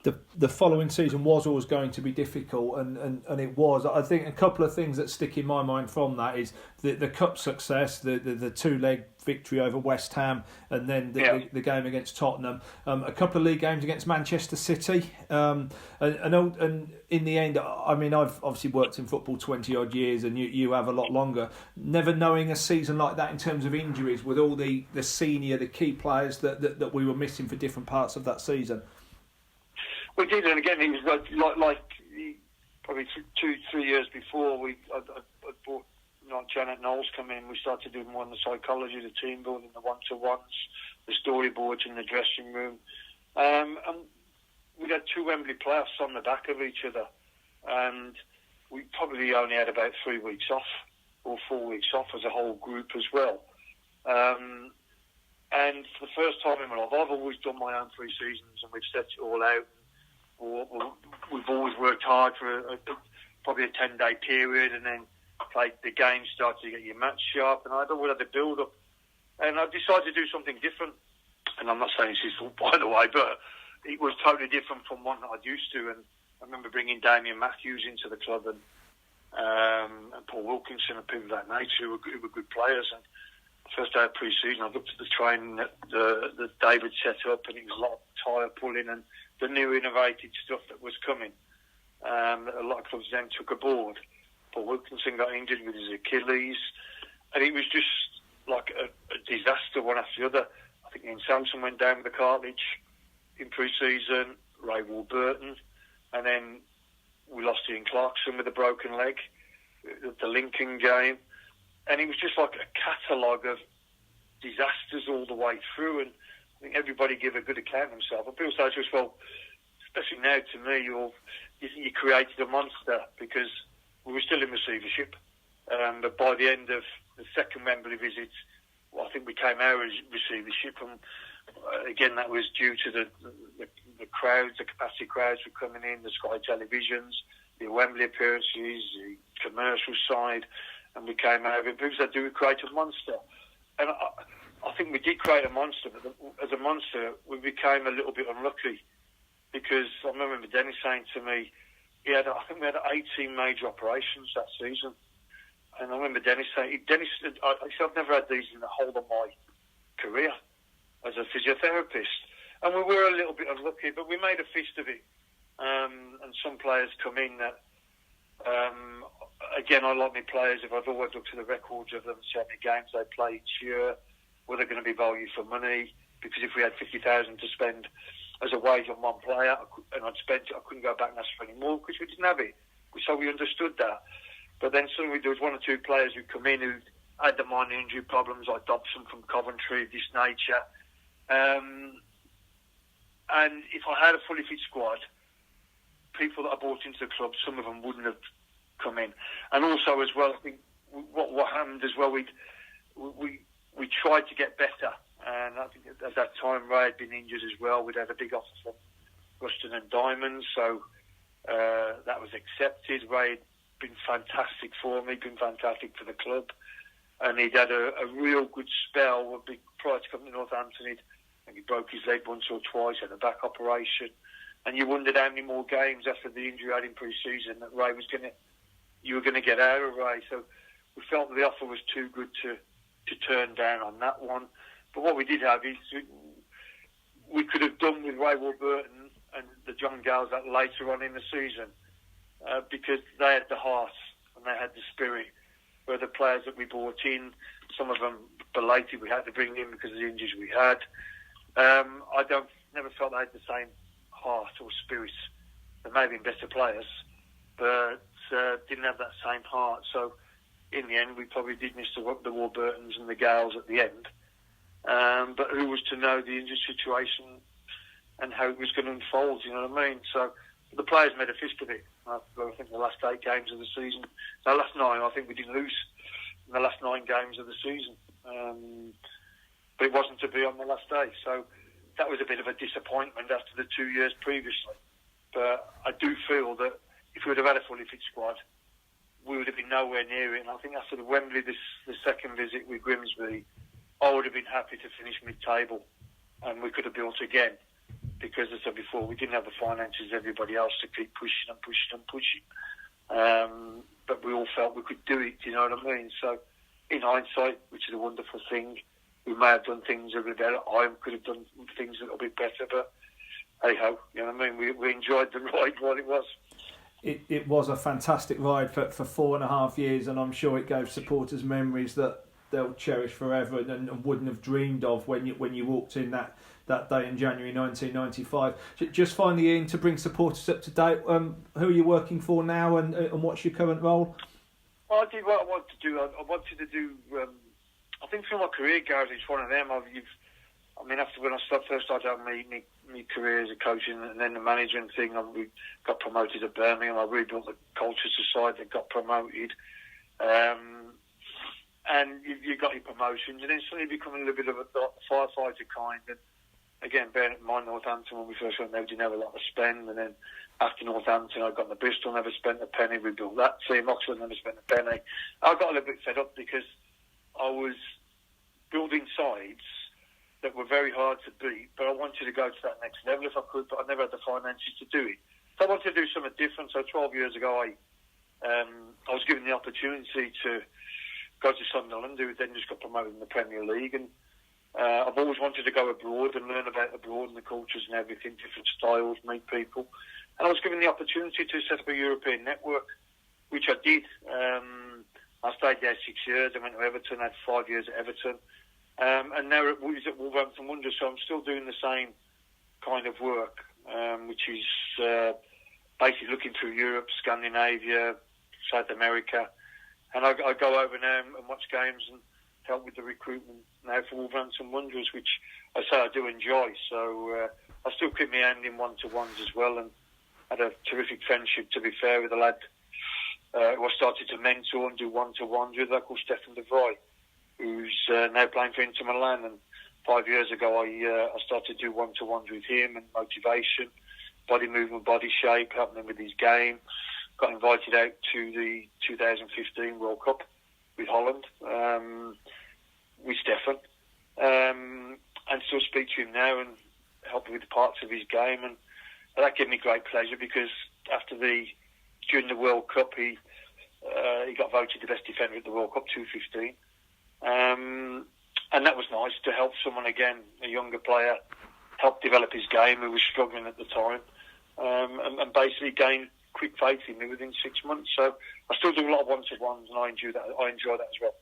the following season was always going to be difficult, and it was. I think a couple of things that stick in my mind from that is the cup success, the 2-leg victory over West Ham, and then the game against Tottenham, a couple of league games against Manchester City, and in the end, I mean, I've obviously worked in football 20 odd years, and you have a lot longer. Never knowing a season like that in terms of injuries, with all the key players that we were missing for different parts of that season. We did, and again, it was like probably 2-3 years before I brought Janet Knowles come in. We started doing more on the psychology, the team building, the one-to-ones, the storyboards in the dressing room, and we had 2 Wembley playoffs on the back of each other, and we probably only had about 3 weeks off or 4 weeks off as a whole group as well. And for the first time in my life, I've always done my own pre-seasons, and we've set it all out. We've always worked hard for probably a 10-day period, and then played the game, started to get your match sharp, and I'd always had the build-up. And I decided to do something different. And I'm not saying it's his fault, by the way, but it was totally different from what I'd used to. And I remember bringing Damien Matthews into the club, and Paul Wilkinson and people of that nature who were good players. And the first day of pre-season, I looked at the training that David set up, and it was a lot of tyre pulling and the new innovative stuff that was coming. That a lot of clubs then took aboard. Paul Wilkinson got injured with his Achilles, and it was just like a disaster one after the other. I think Ian Sampson went down with the cartilage in pre-season, Ray Warburton, and then we lost Ian Clarkson with a broken leg at the Lincoln game. And it was just like a catalogue of disasters all the way through, and I think everybody gave a good account of themselves. And people say to us, well, especially now to me, you created a monster, because we were still in receivership. But by the end of the second Wembley visit, I think we came out of receivership, and again, that was due to the crowds, the capacity crowds were coming in, the Sky televisions, the Wembley appearances, the commercial side, and we came out of it. People said, do we create a monster? And I think we did create a monster, but as a monster, we became a little bit unlucky, because I remember Dennis saying to me, I think we had 18 major operations that season. And I remember Dennis saying, I've never had these in the whole of my career as a physiotherapist. And we were a little bit unlucky, but we made a feast of it. And some players come in that, again, I like my players, if I've always looked at the records of them, see how many games they play each year, were they going to be value for money? Because if we had 50,000 to spend as a wage on one player, and I'd spent it, I couldn't go back and ask for any more, because we didn't have it. So we understood that. But then suddenly there was 1 or 2 players who come in who had the minor injury problems, like Dobson from Coventry, of this nature. And if I had a fully fit squad, people that I brought into the club, some of them wouldn't have come in. And also as well, I think what happened as well, we tried to get better. And I think at that time, Ray had been injured as well. We'd had a big offer from Ruston and Diamond, so that was accepted. Ray had been fantastic for me, been fantastic for the club, and he'd had a real good spell. Prior to coming to Northampton, he broke his leg once or twice, had a back operation, and you wondered how many more games after the injury he had in pre-season that you were going to get out of Ray. So we felt that the offer was too good to turn down on that one. But what we did have is we could have done with Ray Warburton and the John Gales that later on in the season, because they had the heart and they had the spirit. Where the players that we brought in, some of them belated, we had to bring in because of the injuries we had. Never felt they had the same heart or spirit. They may have been better players, but didn't have that same heart. So in the end, we probably did miss the Warburtons and the Gales at the end. But who was to know the injury situation and how it was going to unfold, you know what I mean? So the players made a fist of it. I think the last 8 games of the season, no, last 9, I think we didn't lose in the last 9 games of the season. But it wasn't to be on the last day. So that was a bit of a disappointment after the 2 years previously. But I do feel that if we would have had a fully fit squad, we would have been nowhere near it. And I think after the Wembley, the second visit with Grimsby, I would have been happy to finish mid-table, and we could have built again, because, as I said before, we didn't have the finances as everybody else to keep pushing and pushing and pushing. But we all felt we could do it, you know what I mean? So, in hindsight, which is a wonderful thing, we may have done things a little bit better. I could have done things a little bit better, but hey ho, you know what I mean? We enjoyed the ride while it was. It was a fantastic ride for 4.5 years, and I'm sure it gave supporters memories that they'll cherish forever and wouldn't have dreamed of when you walked in that day in January 1995. Just finally, Ian, to bring supporters up to date, who are you working for now, and what's your current role? Well, I did what I wanted to do. I wanted to do. I think through my career, Gareth, it's one of them. After when I first started out my career as a coach and then the management thing, we got promoted to Birmingham. I rebuilt the culture society that got promoted. And you got your promotions, and then suddenly you become a little bit of a firefighter kind. And again, bearing in mind Northampton, when we first went there, we didn't have a lot to spend. And then after Northampton, I got the Bristol, never spent a penny. We built that team. Oxford, never spent a penny. I got a little bit fed up because I was building sides that were very hard to beat, but I wanted to go to that next level if I could, but I never had the finances to do it. So I wanted to do something different. So 12 years ago, I was given the opportunity to go to Sunderland, who then just got promoted in the Premier League, and I've always wanted to go abroad and learn about abroad and the cultures and everything, different styles, meet people. And I was given the opportunity to set up a European network, which I did. I stayed there 6 years. I went to Everton, I had 5 years at Everton. And now it's at Wolverhampton Wanderers, so I'm still doing the same kind of work, which is basically looking through Europe, Scandinavia, South America. And I go over now and watch games and help with the recruitment now for Wolverhampton Wanderers, which I say I do enjoy. So I still keep my hand in one-to-ones as well, and had a terrific friendship, to be fair, with a lad who I started to mentor and do one-to-ones with, called Stefan de Vrij, who's now playing for Inter Milan. And 5 years ago, I started to do one-to-ones with him and motivation, body movement, body shape, helping him with his game. Got invited out to the 2015 World Cup with Holland, with Stefan, and still speak to him now and help him with parts of his game. And that gave me great pleasure because during the World Cup, he got voted the best defender at the World Cup 2015. And that was nice to help someone again, a younger player, help develop his game who was struggling at the time, and basically gain quick faith in me within 6 months. So I still do a lot of one-to-ones, and I enjoy that as well.